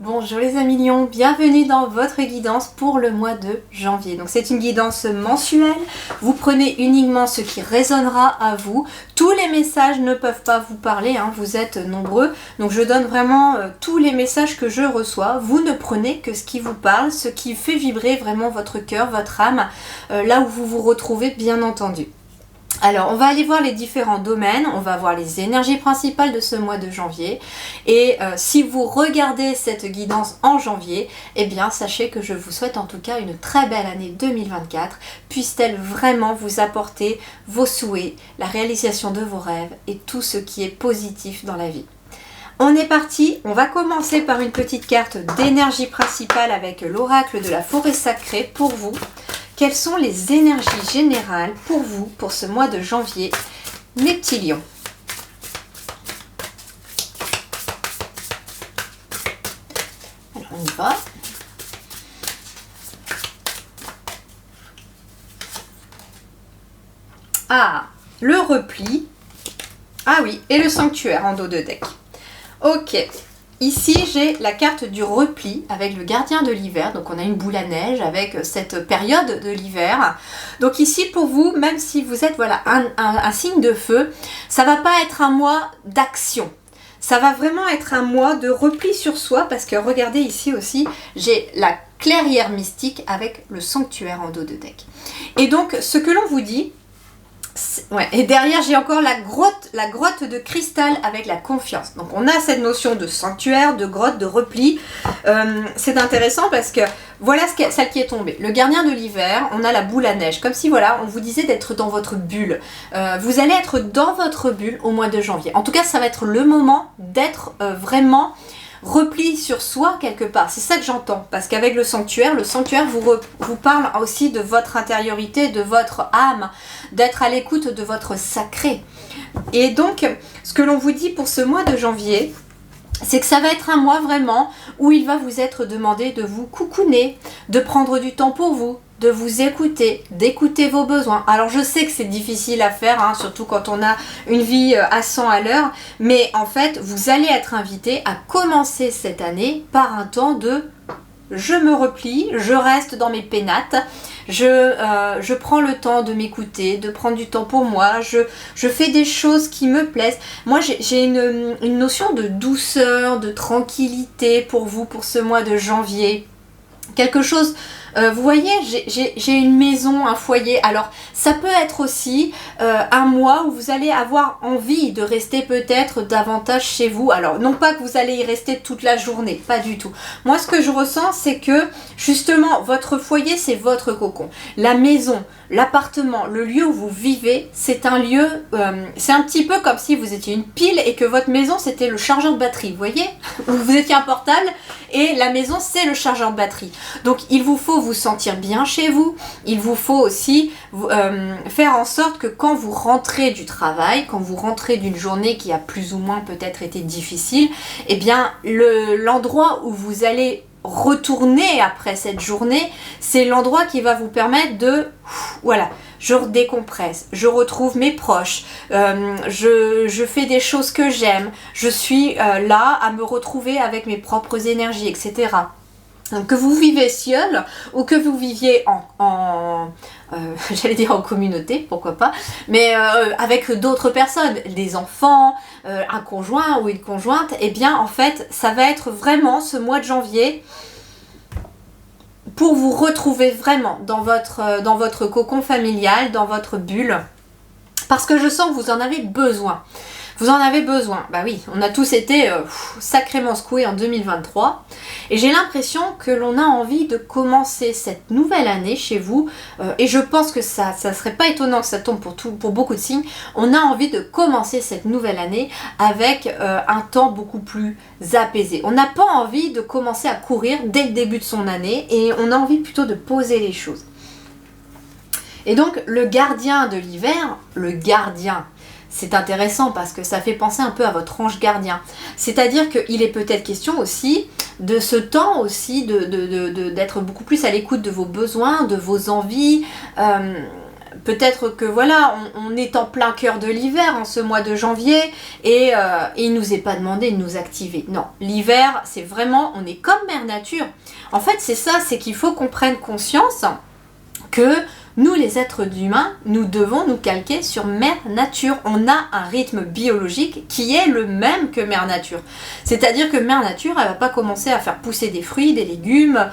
Bonjour les amis lions, bienvenue dans votre guidance pour le mois de janvier. Donc c'est une guidance mensuelle, vous prenez uniquement ce qui résonnera à vous. Tous les messages ne peuvent pas vous parler, vous êtes nombreux. Donc je donne vraiment tous les messages que je reçois. Vous ne prenez que ce qui vous parle, ce qui fait vibrer vraiment votre cœur, votre âme, là où vous vous retrouvez bien entendu. Alors, on va aller voir les différents domaines, on va voir les énergies principales de ce mois de janvier. Et si vous regardez cette guidance en janvier, eh bien, sachez que je vous souhaite en tout cas une très belle année 2024. Puisse-t-elle vraiment vous apporter vos souhaits, la réalisation de vos rêves et tout ce qui est positif dans la vie. On est parti, on va commencer par une petite carte d'énergie principale avec l'oracle de la forêt sacrée pour vous. Quelles sont les énergies générales pour vous, pour ce mois de janvier, mes petits lions? Alors, on y va. Ah, le repli. Ah oui, et le sanctuaire en dos de deck. Ok. Ici, j'ai la carte du repli avec le gardien de l'hiver. Donc, on a une boule à neige avec cette période de l'hiver. Donc ici, pour vous, même si vous êtes voilà, un signe de feu, ça va pas être un mois d'action. Ça va vraiment être un mois de repli sur soi parce que regardez ici aussi, j'ai la clairière mystique avec le sanctuaire en dos de deck. Et donc, ce que l'on vous dit... Ouais, et derrière j'ai encore la grotte de cristal avec la confiance. Donc on a cette notion de sanctuaire, de grotte, de repli. C'est intéressant parce que voilà celle qui est tombée. Le gardien de l'hiver, on a la boule à neige. Comme si voilà, on vous disait d'être dans votre bulle. Vous allez être dans votre bulle au mois de janvier. En tout cas, ça va être le moment d'être vraiment... repli sur soi quelque part, c'est ça que j'entends, parce qu'avec le sanctuaire vous parle aussi de votre intériorité, de votre âme, d'être à l'écoute de votre sacré. Et donc, ce que l'on vous dit pour ce mois de janvier, c'est que ça va être un mois vraiment où il va vous être demandé de vous coucouner, de prendre du temps pour vous, de vous écouter, d'écouter vos besoins. Alors je sais que c'est difficile à faire, surtout quand on a une vie à 100 à l'heure, mais en fait vous allez être invité à commencer cette année par un temps de je me replie, je reste dans mes pénates, je prends le temps de m'écouter, de prendre du temps pour moi, je fais des choses qui me plaisent. Moi j'ai une notion de douceur, de tranquillité pour vous pour ce mois de janvier. Quelque chose, vous voyez, j'ai une maison, un foyer. Alors, ça peut être aussi un mois où vous allez avoir envie de rester peut-être davantage chez vous. Alors, non pas que vous allez y rester toute la journée, pas du tout. Moi, ce que je ressens, c'est que justement, votre foyer, c'est votre cocon. La maison, l'appartement, le lieu où vous vivez, c'est un lieu, c'est un petit peu comme si vous étiez une pile et que votre maison, c'était le chargeur de batterie, vous voyez? Vous étiez un portable et la maison, c'est le chargeur de batterie. Donc, il vous faut vous sentir bien chez vous. Il vous faut aussi faire en sorte que quand vous rentrez du travail, quand vous rentrez d'une journée qui a plus ou moins peut-être été difficile, eh bien, l'endroit où vous allez retourner après cette journée, c'est l'endroit qui va vous permettre de, voilà, je décompresse, je retrouve mes proches, je fais des choses que j'aime, je suis là à me retrouver avec mes propres énergies, etc. Donc que vous vivez seul ou que vous viviez j'allais dire en communauté, pourquoi pas, mais avec d'autres personnes, des enfants, un conjoint ou une conjointe, eh bien en fait ça va être vraiment ce mois de janvier pour vous retrouver vraiment dans votre cocon familial, dans votre bulle, parce que je sens que vous en avez besoin. Vous en avez besoin. Bah oui, on a tous été sacrément secoués en 2023. Et j'ai l'impression que l'on a envie de commencer cette nouvelle année chez vous. Et je pense que ça serait pas étonnant que ça tombe pour beaucoup de signes. On a envie de commencer cette nouvelle année avec un temps beaucoup plus apaisé. On n'a pas envie de commencer à courir dès le début de son année. Et on a envie plutôt de poser les choses. Et donc, le gardien de l'hiver, le gardien... C'est intéressant parce que ça fait penser un peu à votre ange gardien. C'est-à-dire qu'il est peut-être question aussi de ce temps aussi d'être beaucoup plus à l'écoute de vos besoins, de vos envies. peut-être que voilà, on est en plein cœur de l'hiver en ce mois de janvier et il nous est pas demandé de nous activer. Non, l'hiver, c'est vraiment, on est comme Mère Nature. En fait, c'est ça, c'est qu'il faut qu'on prenne conscience que nous, les êtres humains, nous devons nous calquer sur Mère Nature. On a un rythme biologique qui est le même que Mère Nature. C'est-à-dire que Mère Nature, elle va pas commencer à faire pousser des fruits, des légumes,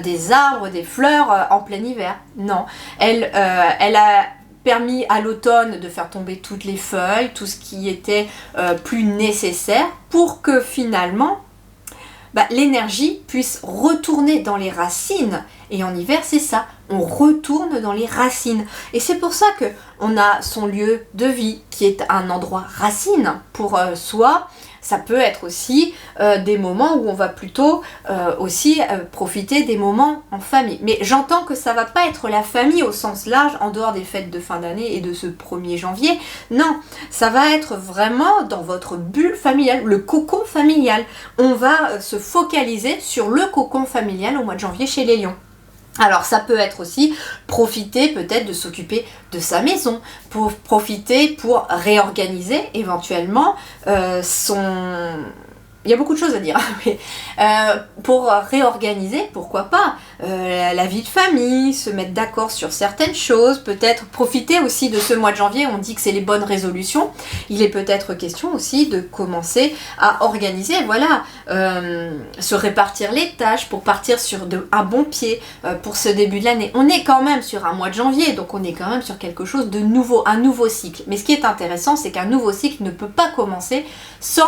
des arbres, des fleurs en plein hiver. Non, elle a permis à l'automne de faire tomber toutes les feuilles, tout ce qui était plus nécessaire pour que finalement l'énergie puisse retourner dans les racines. Et en hiver, c'est ça, on retourne dans les racines. Et c'est pour ça qu'on a son lieu de vie, qui est un endroit racine pour soi. Ça peut être aussi des moments où on va plutôt aussi profiter des moments en famille. Mais j'entends que ça va pas être la famille au sens large, en dehors des fêtes de fin d'année et de ce 1er janvier. Non, ça va être vraiment dans votre bulle familiale, le cocon familial. On va se focaliser sur le cocon familial au mois de janvier chez les lions. Alors ça peut être aussi profiter peut-être de s'occuper de sa maison, pour profiter pour réorganiser éventuellement son... Il y a beaucoup de choses à dire, mais pour réorganiser, pourquoi pas, la vie de famille, se mettre d'accord sur certaines choses, peut-être profiter aussi de ce mois de janvier, on dit que c'est les bonnes résolutions, il est peut-être question aussi de commencer à organiser, voilà, se répartir les tâches pour partir sur un bon pied pour ce début de l'année. On est quand même sur un mois de janvier, donc on est quand même sur quelque chose de nouveau, un nouveau cycle. Mais ce qui est intéressant, c'est qu'un nouveau cycle ne peut pas commencer sans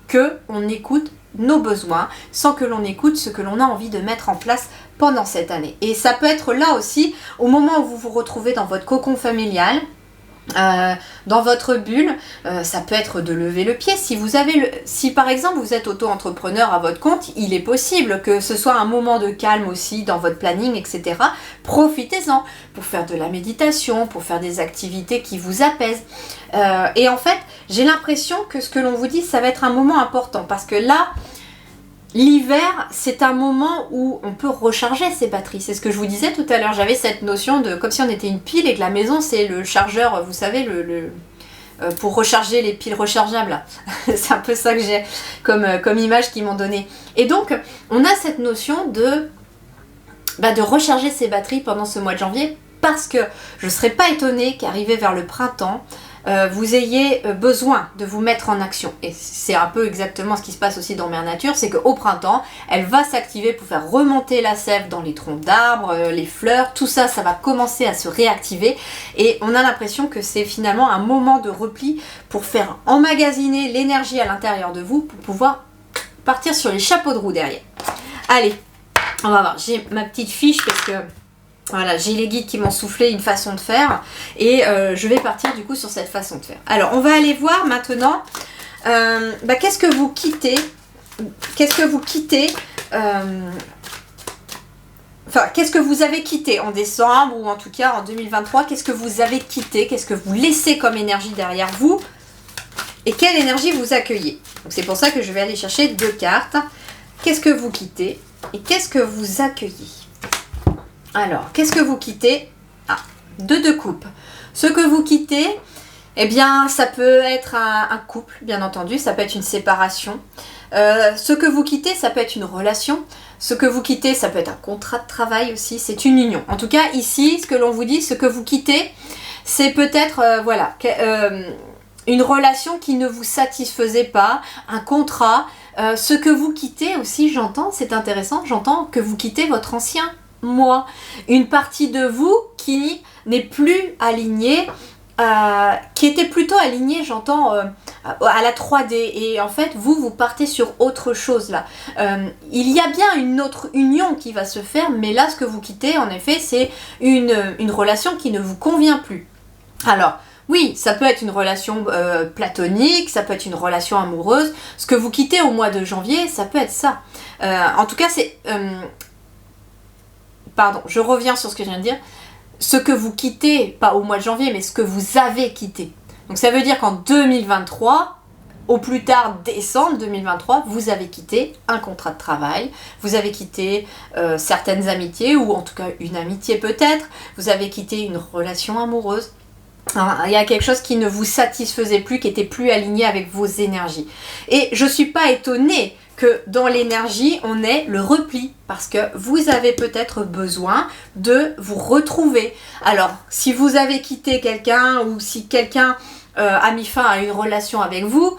que on écoute nos besoins, sans que l'on écoute ce que l'on a envie de mettre en place pendant cette année. Et ça peut être là aussi, au moment où vous vous retrouvez dans votre cocon familial, dans votre bulle, ça peut être de lever le pied. Si par exemple vous êtes auto-entrepreneur à votre compte, il est possible que ce soit un moment de calme aussi dans votre planning, etc. Profitez-en pour faire de la méditation, pour faire des activités qui vous apaisent. Et en fait, j'ai l'impression que ce que l'on vous dit, ça va être un moment important parce que là, l'hiver, c'est un moment où on peut recharger ses batteries. C'est ce que je vous disais tout à l'heure. J'avais cette notion de comme si on était une pile et que la maison, c'est le chargeur, vous savez, pour recharger les piles rechargeables. C'est un peu ça que j'ai comme image qu'ils m'ont donné. Et donc, on a cette notion de recharger ses batteries pendant ce mois de janvier parce que je ne serais pas étonnée qu'arrivé vers le printemps, vous ayez besoin de vous mettre en action. Et c'est un peu exactement ce qui se passe aussi dans Mère Nature, c'est qu'au printemps, elle va s'activer pour faire remonter la sève dans les troncs d'arbres, les fleurs, tout ça, ça va commencer à se réactiver. Et on a l'impression que c'est finalement un moment de repli pour faire emmagasiner l'énergie à l'intérieur de vous pour pouvoir partir sur les chapeaux de roue derrière. Allez, on va voir, j'ai ma petite fiche parce que... Voilà, j'ai les guides qui m'ont soufflé une façon de faire et je vais partir du coup sur cette façon de faire. Alors, on va aller voir maintenant qu'est-ce que vous quittez, qu'est-ce que vous avez quitté en décembre ou en tout cas en 2023, qu'est-ce que vous avez quitté, qu'est-ce que vous laissez comme énergie derrière vous et quelle énergie vous accueillez. Donc c'est pour ça que je vais aller chercher 2 cartes. Qu'est-ce que vous quittez et qu'est-ce que vous accueillez? Alors, qu'est-ce que vous quittez? 2 de coupe. Ce que vous quittez, eh bien, ça peut être un couple, bien entendu, ça peut être une séparation. Ce que vous quittez, ça peut être une relation. Ce que vous quittez, ça peut être un contrat de travail aussi, c'est une union. En tout cas, ici, ce que l'on vous dit, ce que vous quittez, c'est peut-être, une relation qui ne vous satisfaisait pas, un contrat. Ce que vous quittez aussi, j'entends, c'est intéressant, j'entends que vous quittez votre ancien moi, une partie de vous qui n'est plus alignée, qui était plutôt alignée, j'entends, à la 3D. Et en fait, vous partez sur autre chose là. Il y a bien une autre union qui va se faire, mais là, ce que vous quittez, en effet, c'est une relation qui ne vous convient plus. Alors, oui, ça peut être une relation platonique, ça peut être une relation amoureuse. Ce que vous quittez au mois de janvier, ça peut être ça. En tout cas, c'est... Pardon, je reviens sur ce que je viens de dire. Ce que vous quittez, pas au mois de janvier, mais ce que vous avez quitté. Donc ça veut dire qu'en 2023, au plus tard décembre 2023, vous avez quitté un contrat de travail, vous avez quitté certaines amitiés, ou en tout cas une amitié peut-être, vous avez quitté une relation amoureuse. Il y a quelque chose qui ne vous satisfaisait plus, qui était plus aligné avec vos énergies. Et je ne suis pas étonnée que dans l'énergie, on ait le repli, parce que vous avez peut-être besoin de vous retrouver. Alors, si vous avez quitté quelqu'un, ou si quelqu'un a mis fin à une relation avec vous,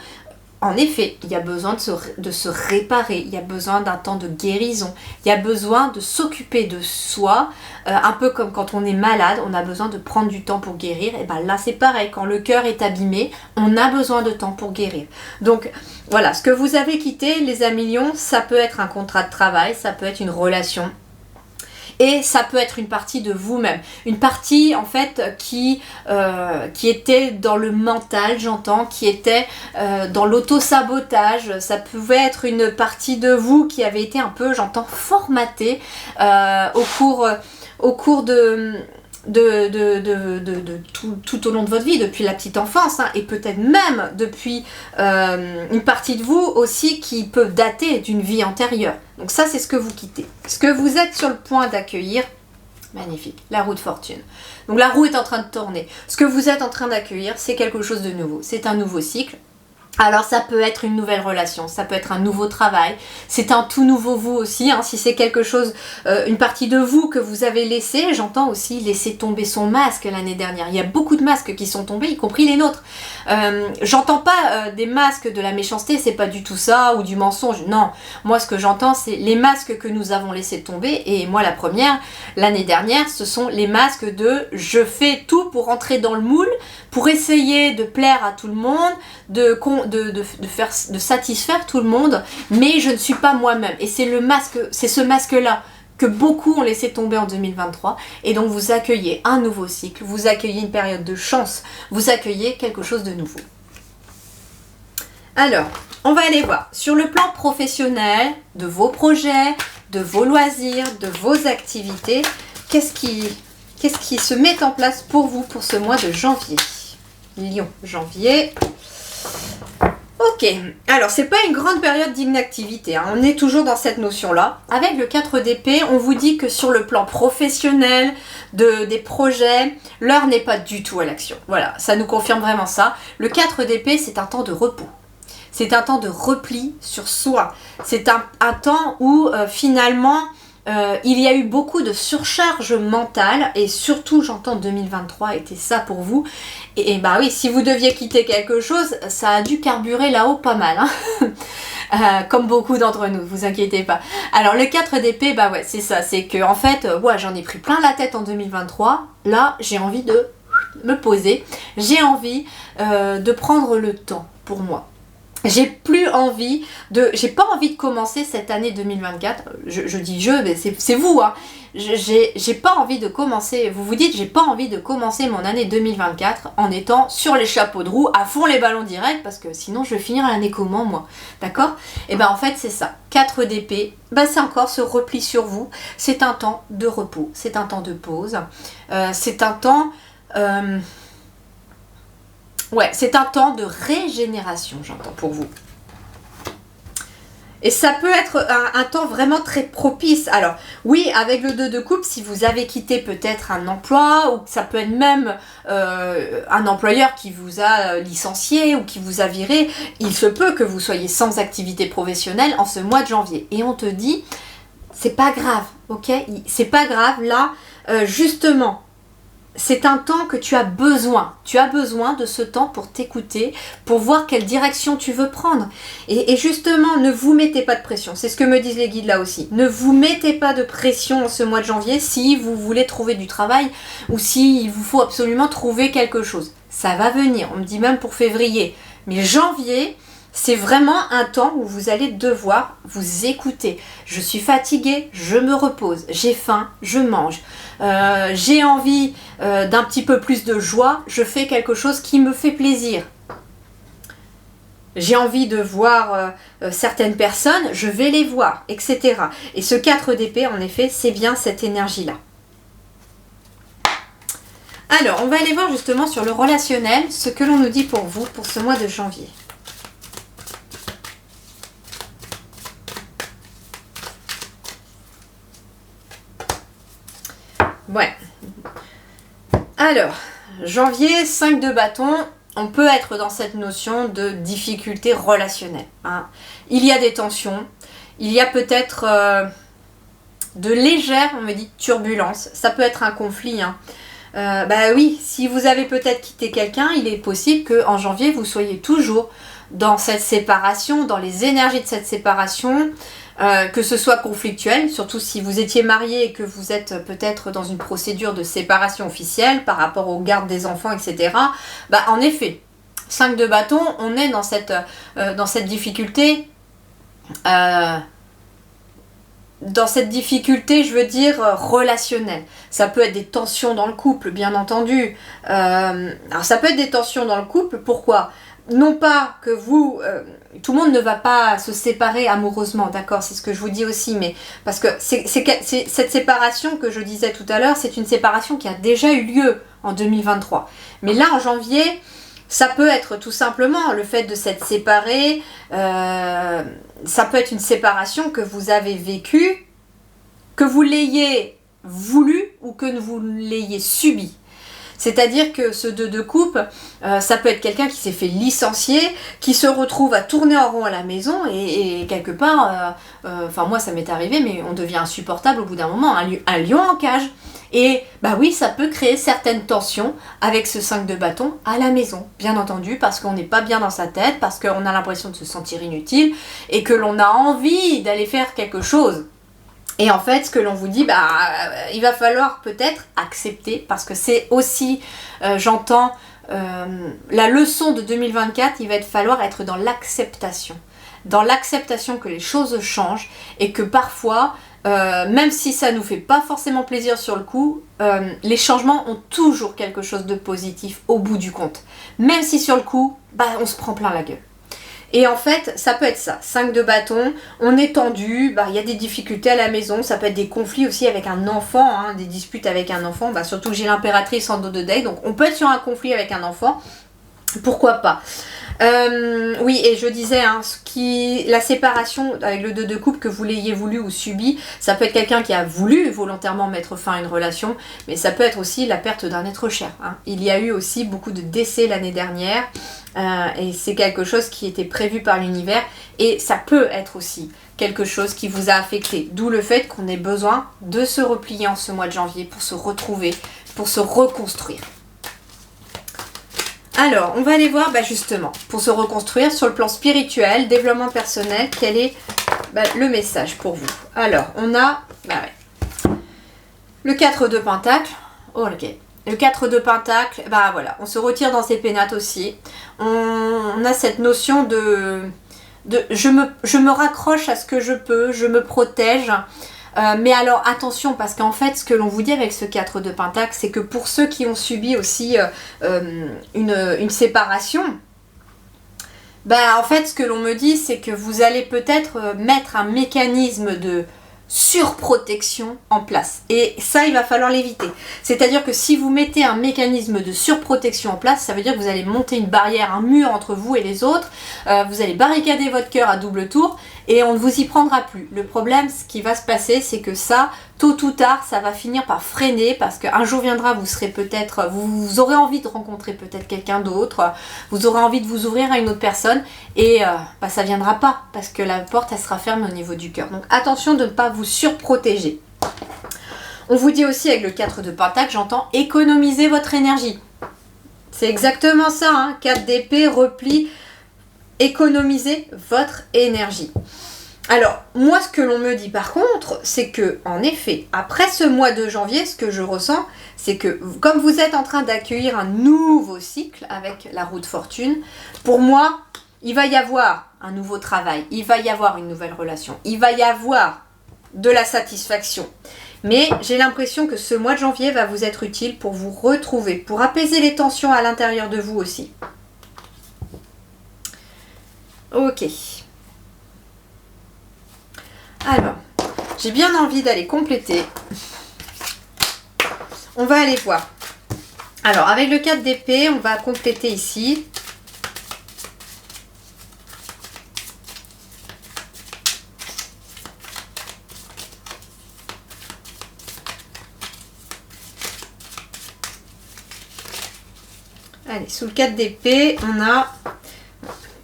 en effet, il y a besoin de se réparer, il y a besoin d'un temps de guérison, il y a besoin de s'occuper de soi, un peu comme quand on est malade, on a besoin de prendre du temps pour guérir, et bien là c'est pareil, quand le cœur est abîmé, on a besoin de temps pour guérir. Donc voilà, ce que vous avez quitté, les Amilions, ça peut être un contrat de travail, ça peut être une relation. Et ça peut être une partie de vous-même, une partie en fait qui était dans le mental, j'entends, qui était dans l'auto-sabotage. Ça pouvait être une partie de vous qui avait été un peu, j'entends, formatée au cours de tout au long de votre vie, depuis la petite enfance, hein, et peut-être même depuis une partie de vous aussi qui peut dater d'une vie antérieure. Donc ça, c'est ce que vous quittez. Ce que vous êtes sur le point d'accueillir, magnifique, la roue de fortune. Donc la roue est en train de tourner. Ce que vous êtes en train d'accueillir, c'est quelque chose de nouveau. C'est un nouveau cycle. Alors ça peut être une nouvelle relation, ça peut être un nouveau travail, c'est un tout nouveau vous aussi, hein, si c'est quelque chose, une partie de vous que vous avez laissé, j'entends aussi laisser tomber son masque l'année dernière. Il y a beaucoup de masques qui sont tombés, y compris les nôtres. J'entends pas des masques de la méchanceté, c'est pas du tout ça, ou du mensonge, non. Moi ce que j'entends c'est les masques que nous avons laissé tomber, et moi la première, l'année dernière, ce sont les masques de je fais tout pour rentrer dans le moule, pour essayer de plaire à tout le monde, de satisfaire tout le monde, mais je ne suis pas moi-même. Et c'est ce masque-là que beaucoup ont laissé tomber en 2023. Et donc vous accueillez un nouveau cycle, vous accueillez une période de chance, vous accueillez quelque chose de nouveau. Alors, on va aller voir sur le plan professionnel, de vos projets, de vos loisirs, de vos activités, qu'est-ce qui se met en place pour vous pour ce mois de janvier. Lion, janvier. Ok, alors c'est pas une grande période d'inactivité, hein. On est toujours dans cette notion-là. Avec le 4 d'épée, on vous dit que sur le plan professionnel, des projets, l'heure n'est pas du tout à l'action. Voilà, ça nous confirme vraiment ça. Le 4 d'épée, c'est un temps de repos. C'est un temps de repli sur soi. C'est un temps où finalement... il y a eu beaucoup de surcharge mentale et surtout j'entends 2023 était ça pour vous et bah oui, si vous deviez quitter quelque chose, ça a dû carburer là-haut pas mal, hein. Comme beaucoup d'entre nous, vous inquiétez pas. Alors le 4 d'épée, bah ouais, c'est ça, c'est que en fait, ouais, j'en ai pris plein la tête en 2023, là j'ai envie de me poser, j'ai envie de prendre le temps pour moi. J'ai pas envie de commencer cette année 2024, je dis mais c'est vous, hein. J'ai pas envie de commencer, vous vous dites, j'ai pas envie de commencer mon année 2024 en étant sur les chapeaux de roue, à fond les ballons directs, parce que sinon je vais finir l'année comment moi, d'accord? Et ben en fait c'est ça, 4 d'épée, ben c'est encore ce repli sur vous, c'est un temps de repos, c'est un temps de pause, c'est un temps... ouais, c'est un temps de régénération, j'entends pour vous. Et ça peut être un temps vraiment très propice. Alors, oui, avec le 2 de coupe, si vous avez quitté peut-être un emploi, ou ça peut être même un employeur qui vous a licencié ou qui vous a viré, il se peut que vous soyez sans activité professionnelle en ce mois de janvier. Et on te dit, c'est pas grave, ok? C'est pas grave, là, justement... C'est un temps que tu as besoin. Tu as besoin de ce temps pour t'écouter, pour voir quelle direction tu veux prendre. Et justement, ne vous mettez pas de pression. C'est ce que me disent les guides là aussi. Ne vous mettez pas de pression en ce mois de janvier si vous voulez trouver du travail ou s'il vous faut absolument trouver quelque chose. Ça va venir. On me dit même pour février. Mais janvier... c'est vraiment un temps où vous allez devoir vous écouter. Je suis fatiguée, je me repose. J'ai faim, je mange. J'ai envie d'un petit peu plus de joie, je fais quelque chose qui me fait plaisir. J'ai envie de voir certaines personnes, je vais les voir, etc. Et ce 4 d'épée, en effet, c'est bien cette énergie-là. Alors, on va aller voir justement sur le relationnel, ce que l'on nous dit pour vous, pour ce mois de janvier. Alors, janvier, 5 de bâton, on peut être dans cette notion de difficulté relationnelle. Hein. Il y a des tensions, il y a peut-être de légères, on me dit, turbulences. Ça peut être un conflit. Hein. Bah oui, si vous avez peut-être quitté quelqu'un, il est possible qu'en janvier, vous soyez toujours dans cette séparation, dans les énergies de cette séparation, que ce soit conflictuel, surtout si vous étiez marié et que vous êtes peut-être dans une procédure de séparation officielle par rapport aux gardes des enfants, etc. Bah en effet, 5 de bâton, on est dans cette difficulté, je veux dire, relationnelle. Ça peut être des tensions dans le couple, bien entendu. Alors ça peut être des tensions dans le couple, pourquoi ? Non pas que vous, tout le monde ne va pas se séparer amoureusement, d'accord, c'est ce que je vous dis aussi, mais parce que c'est cette séparation que je disais tout à l'heure, c'est une séparation qui a déjà eu lieu en 2023. Mais là, en janvier, ça peut être tout simplement le fait de s'être séparé, ça peut être une séparation que vous avez vécue, que vous l'ayez voulu ou que vous l'ayez subi. C'est-à-dire que ce 2 de coupe, ça peut être quelqu'un qui s'est fait licencier, qui se retrouve à tourner en rond à la maison et quelque part, enfin moi ça m'est arrivé, mais on devient insupportable au bout d'un moment, un lion en cage. Et bah oui, ça peut créer certaines tensions avec ce 5 de bâton à la maison, bien entendu, parce qu'on n'est pas bien dans sa tête, parce qu'on a l'impression de se sentir inutile et que l'on a envie d'aller faire quelque chose. Et en fait, ce que l'on vous dit, bah, il va falloir peut-être accepter, parce que c'est aussi, j'entends, la leçon de 2024, il va falloir être dans l'acceptation. Dans l'acceptation que les choses changent et que parfois, même si ça ne nous fait pas forcément plaisir sur le coup, les changements ont toujours quelque chose de positif au bout du compte. Même si sur le coup, bah, on se prend plein la gueule. Et en fait, ça peut être ça, 5 de bâton, on est tendu, bah, y a des difficultés à la maison, ça peut être des conflits aussi avec un enfant, hein, des disputes avec un enfant, bah, surtout que j'ai l'impératrice en dos de deck, donc on peut être sur un conflit avec un enfant, pourquoi pas. Oui, et je disais, hein, la séparation avec le 2 de coupe, que vous l'ayez voulu ou subi, ça peut être quelqu'un qui a voulu volontairement mettre fin à une relation, mais ça peut être aussi la perte d'un être cher. Hein. Il y a eu aussi beaucoup de décès l'année dernière, et c'est quelque chose qui était prévu par l'univers, et ça peut être aussi quelque chose qui vous a affecté, d'où le fait qu'on ait besoin de se replier en ce mois de janvier pour se retrouver, pour se reconstruire. Alors, on va aller voir justement, pour se reconstruire sur le plan spirituel, développement personnel, quel est le message pour vous. Alors, on a le 4 de Pentacle. Oh, ok. Le 4 de Pentacle, voilà, on se retire dans ses pénates aussi. On a cette notion de je me raccroche à ce que je peux, je me protège. Mais alors attention, parce qu'en fait ce que l'on vous dit avec ce 4 de Pentacle, c'est que pour ceux qui ont subi aussi une séparation, en fait ce que l'on me dit, c'est que vous allez peut-être mettre un mécanisme de surprotection en place. Et ça, il va falloir l'éviter. C'est-à-dire que si vous mettez un mécanisme de surprotection en place, ça veut dire que vous allez monter une barrière, un mur entre vous et les autres, vous allez barricader votre cœur à double tour et on ne vous y prendra plus. Le problème, ce qui va se passer, c'est que ça, tôt ou tard, ça va finir par freiner parce qu'un jour viendra, vous aurez envie de rencontrer peut-être quelqu'un d'autre, vous aurez envie de vous ouvrir à une autre personne et ça viendra pas parce que la porte, elle sera fermée au niveau du cœur. Donc attention de ne pas vous surprotéger. On vous dit aussi avec le 4 de Pentacle, j'entends économiser votre énergie. C'est exactement ça, hein, 4 d'épée, repli, économiser votre énergie. Alors, moi, ce que l'on me dit par contre, c'est que, en effet, après ce mois de janvier, ce que je ressens, c'est que, comme vous êtes en train d'accueillir un nouveau cycle avec la roue de fortune, pour moi, il va y avoir un nouveau travail, il va y avoir une nouvelle relation, il va y avoir de la satisfaction. Mais j'ai l'impression que ce mois de janvier va vous être utile pour vous retrouver, pour apaiser les tensions à l'intérieur de vous aussi. Ok. Alors, j'ai bien envie d'aller compléter. On va aller voir. Alors, avec le 4 d'épée, on va compléter ici. Allez, sous le 4 d'épée, on a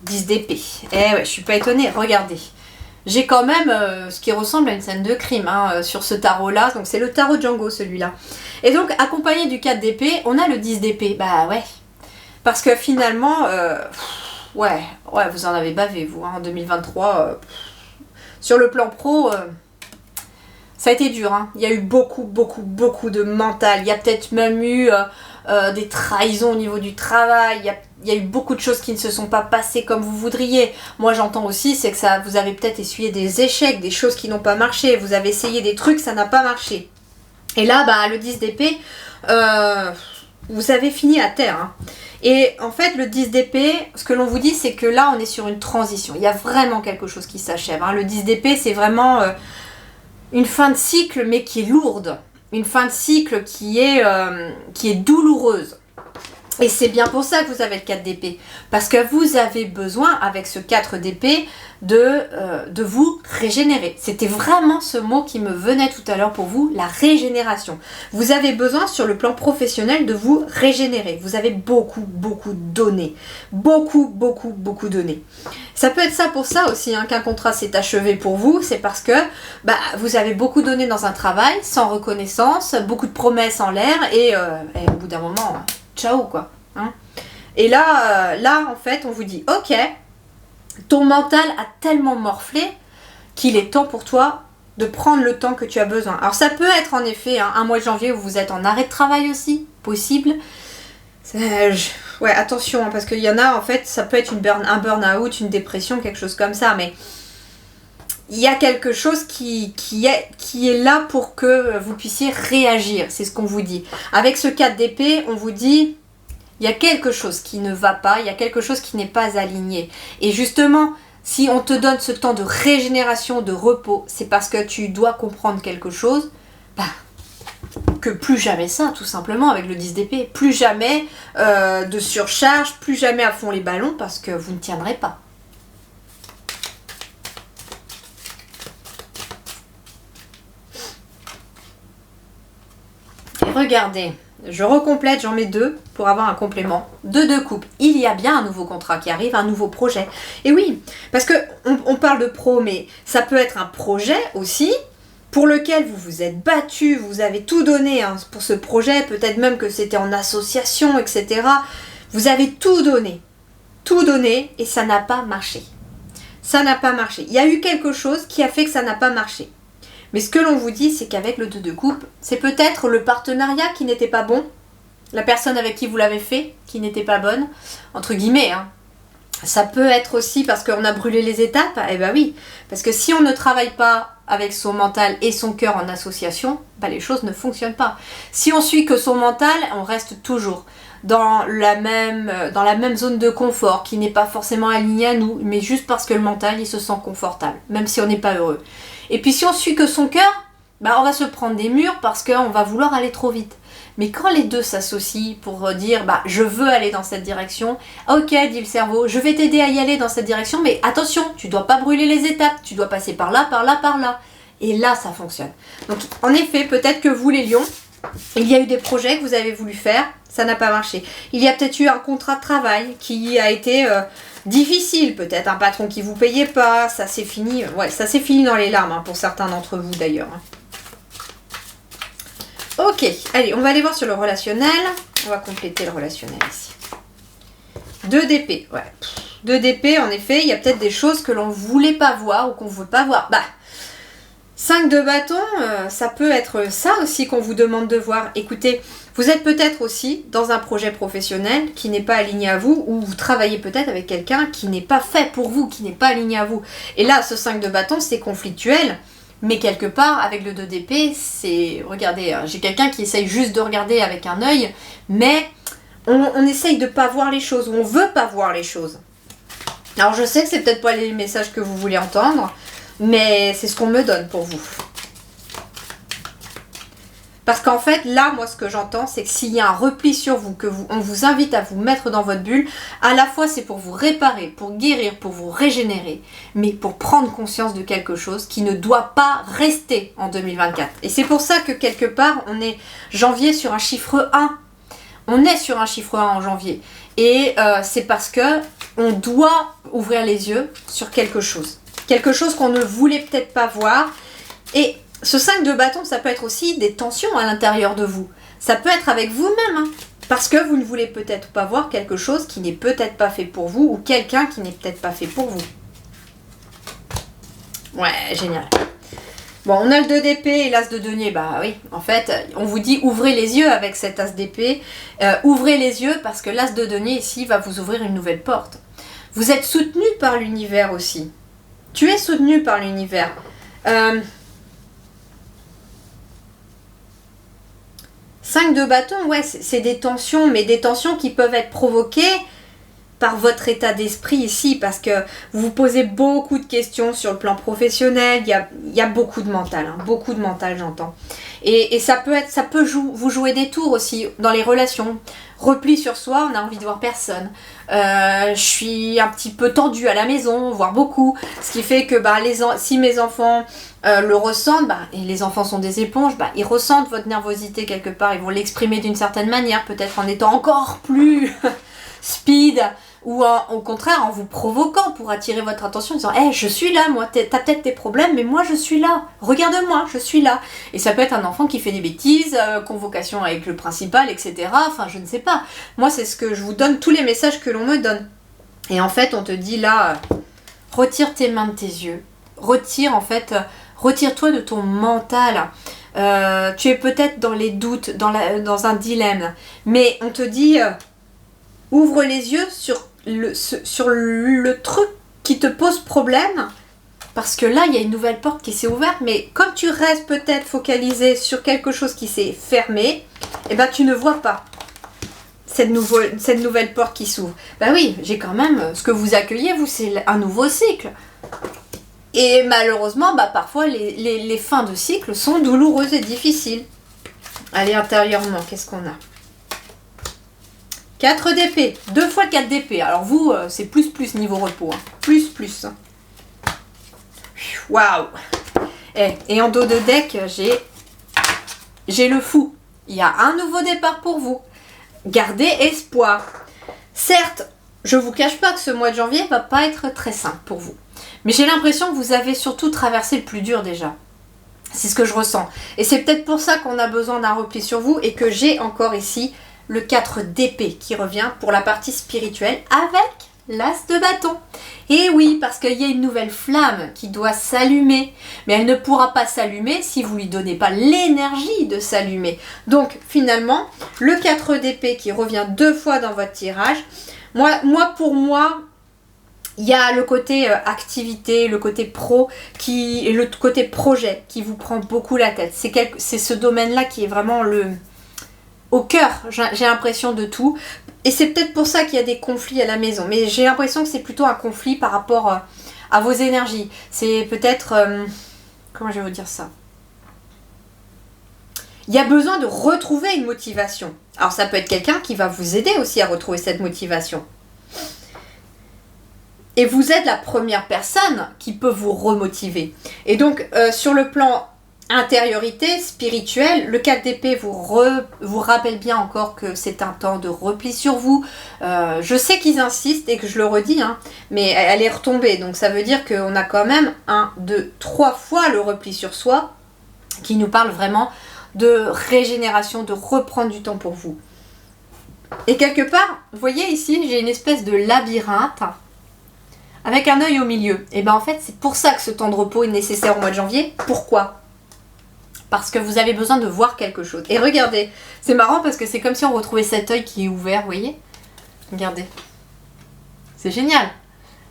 10 d'épée. Eh ouais, je suis pas étonnée, regardez. J'ai quand même ce qui ressemble à une scène de crime hein, sur ce tarot-là. Donc c'est le tarot Django, celui-là. Et donc, accompagné du 4 d'épée, on a le 10 d'épée. Bah ouais. Parce que finalement, ouais, vous en avez bavé, vous, hein, en 2023. Sur le plan pro, ça a été dur. Hein. Il y a eu beaucoup de mental. Il y a peut-être même eu des trahisons au niveau du travail. Il y a eu beaucoup de choses qui ne se sont pas passées comme vous voudriez. Moi, j'entends aussi, c'est que ça, vous avez peut-être essuyé des échecs, des choses qui n'ont pas marché. Vous avez essayé des trucs, ça n'a pas marché. Et là, bah, le 10 d'épée, vous avez fini à terre. Hein. Et en fait, le 10 d'épée, ce que l'on vous dit, c'est que là, on est sur une transition. Il y a vraiment quelque chose qui s'achève. Hein. Le 10 d'épée, c'est vraiment une fin de cycle, mais qui est lourde. Une fin de cycle qui est douloureuse. Et c'est bien pour ça que vous avez le 4 d'épée. Parce que vous avez besoin, avec ce 4 d'épée, de vous régénérer. C'était vraiment ce mot qui me venait tout à l'heure pour vous, la régénération. Vous avez besoin, sur le plan professionnel, de vous régénérer. Vous avez beaucoup donné. Beaucoup donné. Ça peut être ça pour ça aussi, hein, qu'un contrat s'est achevé pour vous. C'est parce que vous avez beaucoup donné dans un travail, sans reconnaissance, beaucoup de promesses en l'air, et au bout d'un moment... ciao quoi. Hein. Et là, en fait, on vous dit, ok, ton mental a tellement morflé qu'il est temps pour toi de prendre le temps que tu as besoin. Alors ça peut être en effet un mois de janvier où vous êtes en arrêt de travail aussi, possible. Ouais, attention, hein, parce qu'il y en a, en fait, ça peut être un burn-out, une dépression, quelque chose comme ça, mais il y a quelque chose qui est là pour que vous puissiez réagir, c'est ce qu'on vous dit. Avec ce 4 d'épée, on vous dit, il y a quelque chose qui ne va pas, il y a quelque chose qui n'est pas aligné. Et justement, si on te donne ce temps de régénération, de repos, c'est parce que tu dois comprendre quelque chose, que plus jamais ça, tout simplement, avec le 10 d'épée. Plus jamais de surcharge, plus jamais à fond les ballons, parce que vous ne tiendrez pas. Regardez, je recomplète, j'en mets 2 pour avoir un complément. 2 coupes. Il y a bien un nouveau contrat qui arrive, un nouveau projet. Et oui, parce que on parle de pro, mais ça peut être un projet aussi pour lequel vous vous êtes battu, vous avez tout donné hein, pour ce projet, peut-être même que c'était en association, etc. Vous avez tout donné et ça n'a pas marché. Ça n'a pas marché. Il y a eu quelque chose qui a fait que ça n'a pas marché. Mais ce que l'on vous dit, c'est qu'avec le 2 de coupe, c'est peut-être le partenariat qui n'était pas bon, la personne avec qui vous l'avez fait, qui n'était pas bonne, entre guillemets. Hein. Ça peut être aussi parce qu'on a brûlé les étapes, eh ben oui. Parce que si on ne travaille pas avec son mental et son cœur en association, les choses ne fonctionnent pas. Si on suit que son mental, on reste toujours dans la même zone de confort, qui n'est pas forcément alignée à nous, mais juste parce que le mental, il se sent confortable, même si on n'est pas heureux. Et puis si on suit que son cœur, on va se prendre des murs parce qu'on va vouloir aller trop vite. Mais quand les deux s'associent pour dire je veux aller dans cette direction, ok, dit le cerveau, je vais t'aider à y aller dans cette direction, mais attention, tu dois pas brûler les étapes, tu dois passer par là, par là, par là. Et là, ça fonctionne. Donc en effet, peut-être que vous les lions, il y a eu des projets que vous avez voulu faire, ça n'a pas marché. Il y a peut-être eu un contrat de travail qui a été difficile, peut-être un patron qui vous payait pas, ça s'est fini, ça s'est fini dans les larmes hein, pour certains d'entre vous d'ailleurs. Ok, allez, on va aller voir sur le relationnel. On va compléter le relationnel ici. 2 d'épée, 2 d'épée, en effet, il y a peut-être des choses que l'on ne voulait pas voir ou qu'on ne veut pas voir. 5 de bâton, ça peut être ça aussi qu'on vous demande de voir. Écoutez, vous êtes peut-être aussi dans un projet professionnel qui n'est pas aligné à vous, ou vous travaillez peut-être avec quelqu'un qui n'est pas fait pour vous, qui n'est pas aligné à vous. Et là, ce 5 de bâton, c'est conflictuel. Mais quelque part, avec le 2 d'épée, c'est... Regardez, j'ai quelqu'un qui essaye juste de regarder avec un œil, mais on essaye de pas voir les choses, ou on veut pas voir les choses. Alors je sais que c'est peut-être pas les messages que vous voulez entendre, mais c'est ce qu'on me donne pour vous. Parce qu'en fait, là, moi, ce que j'entends, c'est que s'il y a un repli sur vous, on vous invite à vous mettre dans votre bulle, à la fois, c'est pour vous réparer, pour guérir, pour vous régénérer, mais pour prendre conscience de quelque chose qui ne doit pas rester en 2024. Et c'est pour ça que, quelque part, on est janvier sur un chiffre 1. On est sur un chiffre 1 en janvier. Et c'est parce que on doit ouvrir les yeux sur quelque chose. Quelque chose qu'on ne voulait peut-être pas voir. Et ce 5 de bâton, ça peut être aussi des tensions à l'intérieur de vous. Ça peut être avec vous-même. Hein, parce que vous ne voulez peut-être pas voir quelque chose qui n'est peut-être pas fait pour vous. Ou quelqu'un qui n'est peut-être pas fait pour vous. Ouais, génial. Bon, on a le 2 d'épée et l'as de denier. Bah oui, en fait, on vous dit ouvrez les yeux avec cet as d'épée. Ouvrez les yeux parce que l'as de denier ici va vous ouvrir une nouvelle porte. Vous êtes soutenu par l'univers aussi. Tu es soutenu par l'univers. 5 de bâton, ouais, c'est des tensions, mais des tensions qui peuvent être provoquées par votre état d'esprit ici, parce que vous vous posez beaucoup de questions sur le plan professionnel, il y a beaucoup de mental, hein, beaucoup de mental j'entends. Et ça peut vous jouer des tours aussi dans les relations. Repli sur soi, on a envie de voir personne. Je suis un petit peu tendue à la maison, voire beaucoup, ce qui fait que si mes enfants le ressentent, et les enfants sont des éponges, ils ressentent votre nervosité quelque part, ils vont l'exprimer d'une certaine manière, peut-être en étant encore plus speed, ou au contraire en vous provoquant pour attirer votre attention en disant hey, je suis là, moi, t'as peut-être tes problèmes, mais moi je suis là, regarde-moi, je suis là. Et ça peut être un enfant qui fait des bêtises, convocation avec le principal, etc. Enfin, je ne sais pas. Moi, c'est ce que je vous donne, tous les messages que l'on me donne. Et en fait, on te dit là, retire tes mains de tes yeux. Retire-toi de ton mental. Tu es peut-être dans les doutes, dans un dilemme. Mais on te dit, ouvre les yeux sur le truc qui te pose problème. Parce que là, il y a une nouvelle porte qui s'est ouverte. Mais comme tu restes peut-être focalisé sur quelque chose qui s'est fermé, tu ne vois pas cette nouvelle porte qui s'ouvre. Bah oui, j'ai quand même... Ce que vous accueillez, vous, c'est un nouveau cycle. Et malheureusement, parfois, les fins de cycle sont douloureuses et difficiles. Allez, intérieurement, qu'est-ce qu'on a ? 4 d'épée. 2 fois 4 d'épée. Alors vous, c'est plus niveau repos. Hein. Plus. Waouh. Et en dos de deck, j'ai le fou. Il y a un nouveau départ pour vous. Gardez espoir. Certes, je vous cache pas que ce mois de janvier va pas être très simple pour vous. Mais j'ai l'impression que vous avez surtout traversé le plus dur déjà. C'est ce que je ressens. Et c'est peut-être pour ça qu'on a besoin d'un repli sur vous et que j'ai encore ici le 4 d'épée qui revient pour la partie spirituelle avec l'as de bâton. Et oui, parce qu'il y a une nouvelle flamme qui doit s'allumer. Mais elle ne pourra pas s'allumer si vous ne lui donnez pas l'énergie de s'allumer. Donc finalement, le 4 d'épée qui revient 2 fois dans votre tirage, pour moi, il y a le côté activité, le côté pro, et le côté projet qui vous prend beaucoup la tête. C'est ce domaine-là qui est vraiment au cœur, j'ai l'impression, de tout. Et c'est peut-être pour ça qu'il y a des conflits à la maison. Mais j'ai l'impression que c'est plutôt un conflit par rapport à vos énergies. C'est peut-être... comment je vais vous dire ça ? Il y a besoin de retrouver une motivation. Alors ça peut être quelqu'un qui va vous aider aussi à retrouver cette motivation. Et vous êtes la première personne qui peut vous remotiver. Et donc, sur le plan intériorité, spirituelle, le 4 d'épée vous rappelle bien encore que c'est un temps de repli sur vous. Je sais qu'ils insistent et que je le redis, mais elle est retombée. Donc ça veut dire qu'on a quand même 1, 2, 3 fois le repli sur soi qui nous parle vraiment de régénération, de reprendre du temps pour vous. Et quelque part, vous voyez ici, j'ai une espèce de labyrinthe avec un œil au milieu. Et en fait, c'est pour ça que ce temps de repos est nécessaire au mois de janvier. Pourquoi ? Parce que vous avez besoin de voir quelque chose. Et regardez, c'est marrant parce que c'est comme si on retrouvait cet œil qui est ouvert, vous voyez ? Regardez. C'est génial.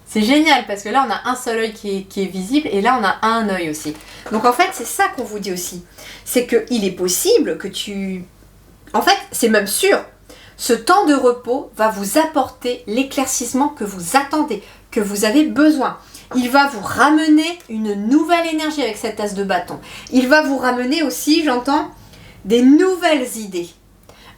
C'est génial parce que là, on a un seul œil qui est visible et là, on a un œil aussi. Donc en fait, c'est ça qu'on vous dit aussi. C'est qu'il est possible que En fait, c'est même sûr. Ce temps de repos va vous apporter l'éclaircissement que vous attendez, que vous avez besoin. Il va vous ramener une nouvelle énergie avec cet as de bâton. Il va vous ramener aussi, j'entends, des nouvelles idées,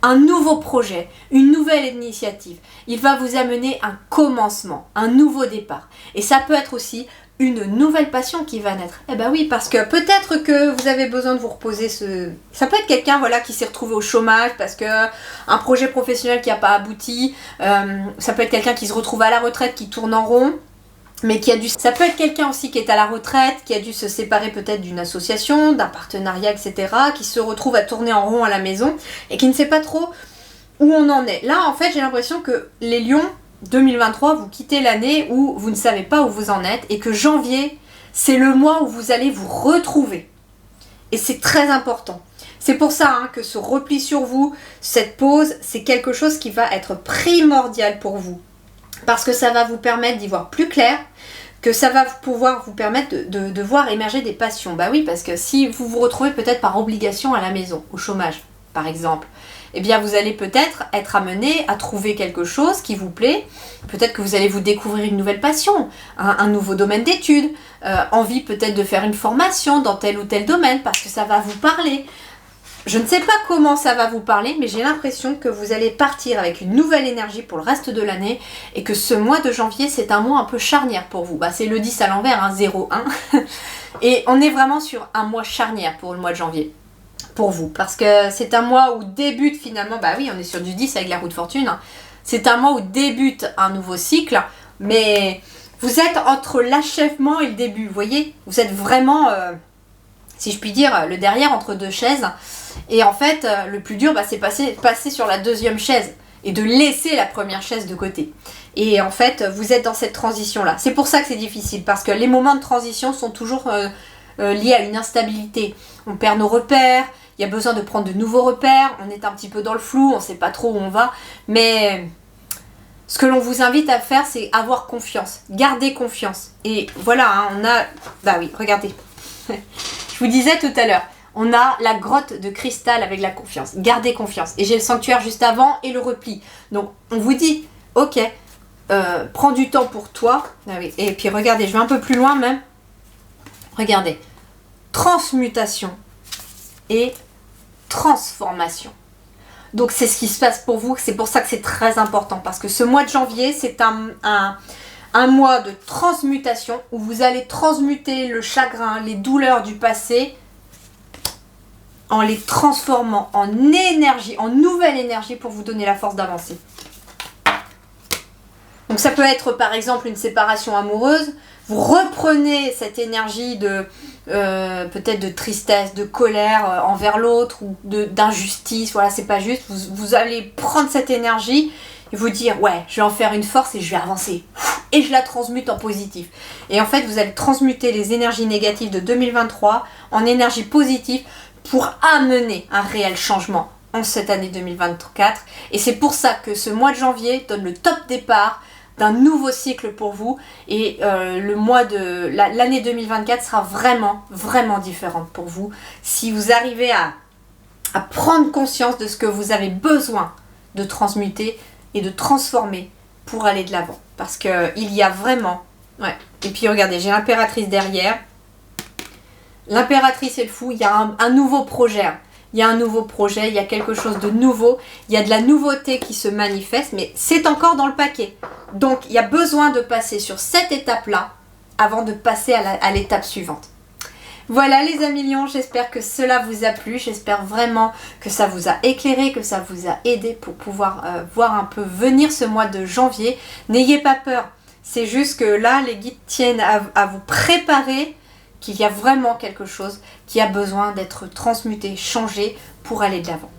un nouveau projet, une nouvelle initiative. Il va vous amener un commencement, un nouveau départ. Et ça peut être aussi une nouvelle passion qui va naître. Eh ben oui, parce que peut-être que vous avez besoin de vous reposer. Ça peut être quelqu'un voilà, qui s'est retrouvé au chômage parce que un projet professionnel qui n'a pas abouti. Ça peut être quelqu'un qui se retrouve à la retraite, qui tourne en rond. Mais qui a dû... Ça peut être quelqu'un aussi qui est à la retraite, qui a dû se séparer peut-être d'une association, d'un partenariat, etc. Qui se retrouve à tourner en rond à la maison et qui ne sait pas trop où on en est. Là, en fait, j'ai l'impression que les lions, 2023, vous quittez l'année où vous ne savez pas où vous en êtes et que janvier, c'est le mois où vous allez vous retrouver. Et c'est très important. C'est pour ça que ce repli sur vous, cette pause, c'est quelque chose qui va être primordial pour vous. Parce que ça va vous permettre d'y voir plus clair, que ça va pouvoir vous permettre de voir émerger des passions. Bah oui, parce que si vous vous retrouvez peut-être par obligation à la maison, au chômage, par exemple, eh bien vous allez peut-être être amené à trouver quelque chose qui vous plaît. Peut-être que vous allez vous découvrir une nouvelle passion, un nouveau domaine d'études, envie peut-être de faire une formation dans tel ou tel domaine parce que ça va vous parler. Je ne sais pas comment ça va vous parler, mais j'ai l'impression que vous allez partir avec une nouvelle énergie pour le reste de l'année et que ce mois de janvier, c'est un mois un peu charnière pour vous. Bah, c'est le 10 à l'envers, 0-1. Et on est vraiment sur un mois charnière pour le mois de janvier. Pour vous, parce que c'est un mois où débute finalement, bah oui, on est sur du 10 avec la roue de fortune. C'est un mois où débute un nouveau cycle, mais vous êtes entre l'achèvement et le début, vous voyez. Vous êtes vraiment, si je puis dire, le derrière entre deux chaises. Et en fait, le plus dur, c'est passer sur la deuxième chaise et de laisser la première chaise de côté. Et en fait, vous êtes dans cette transition-là. C'est pour ça que c'est difficile, parce que les moments de transition sont toujours liés à une instabilité. On perd nos repères, il y a besoin de prendre de nouveaux repères, on est un petit peu dans le flou, on ne sait pas trop où on va. Mais ce que l'on vous invite à faire, c'est avoir confiance, garder confiance. Et voilà, on a... Bah oui, regardez. Je vous disais tout à l'heure. On a la grotte de cristal avec la confiance. Gardez confiance. Et j'ai le sanctuaire juste avant et le repli. Donc, on vous dit, ok, prends du temps pour toi. Ah oui. Et puis, regardez, je vais un peu plus loin même. Regardez. Transmutation et transformation. Donc, c'est ce qui se passe pour vous. C'est pour ça que c'est très important. Parce que ce mois de janvier, c'est un mois de transmutation où vous allez transmuter le chagrin, les douleurs du passé en les transformant en énergie, en nouvelle énergie pour vous donner la force d'avancer. Donc ça peut être par exemple une séparation amoureuse. Vous reprenez cette énergie de peut-être de tristesse, de colère envers l'autre ou d'injustice. Voilà, c'est pas juste. Vous allez prendre cette énergie et vous dire ouais, je vais en faire une force et je vais avancer. Et je la transmute en positif. Et en fait, vous allez transmuter les énergies négatives de 2023 en énergie positive pour amener un réel changement en cette année 2024. Et c'est pour ça que ce mois de janvier donne le top départ d'un nouveau cycle pour vous. Et l'année 2024 sera vraiment, vraiment différente pour vous. Si vous arrivez à prendre conscience de ce que vous avez besoin de transmuter et de transformer pour aller de l'avant. Parce qu'il y a vraiment... Ouais. Et puis regardez, j'ai l'impératrice derrière. L'impératrice et le fou, il y a un nouveau projet. Il y a un nouveau projet, il y a quelque chose de nouveau. Il y a de la nouveauté qui se manifeste, mais c'est encore dans le paquet. Donc, il y a besoin de passer sur cette étape-là avant de passer à l'étape suivante. Voilà les amis lions, j'espère que cela vous a plu. J'espère vraiment que ça vous a éclairé, que ça vous a aidé pour pouvoir voir un peu venir ce mois de janvier. N'ayez pas peur, c'est juste que là, les guides tiennent à vous préparer qu'il y a vraiment quelque chose qui a besoin d'être transmuté, changé pour aller de l'avant.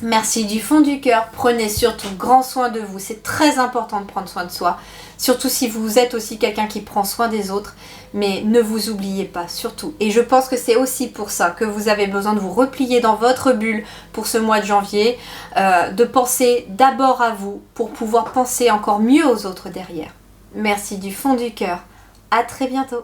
Merci du fond du cœur, prenez surtout grand soin de vous, c'est très important de prendre soin de soi, surtout si vous êtes aussi quelqu'un qui prend soin des autres, mais ne vous oubliez pas, surtout. Et je pense que c'est aussi pour ça que vous avez besoin de vous replier dans votre bulle pour ce mois de janvier, de penser d'abord à vous pour pouvoir penser encore mieux aux autres derrière. Merci du fond du cœur, à très bientôt.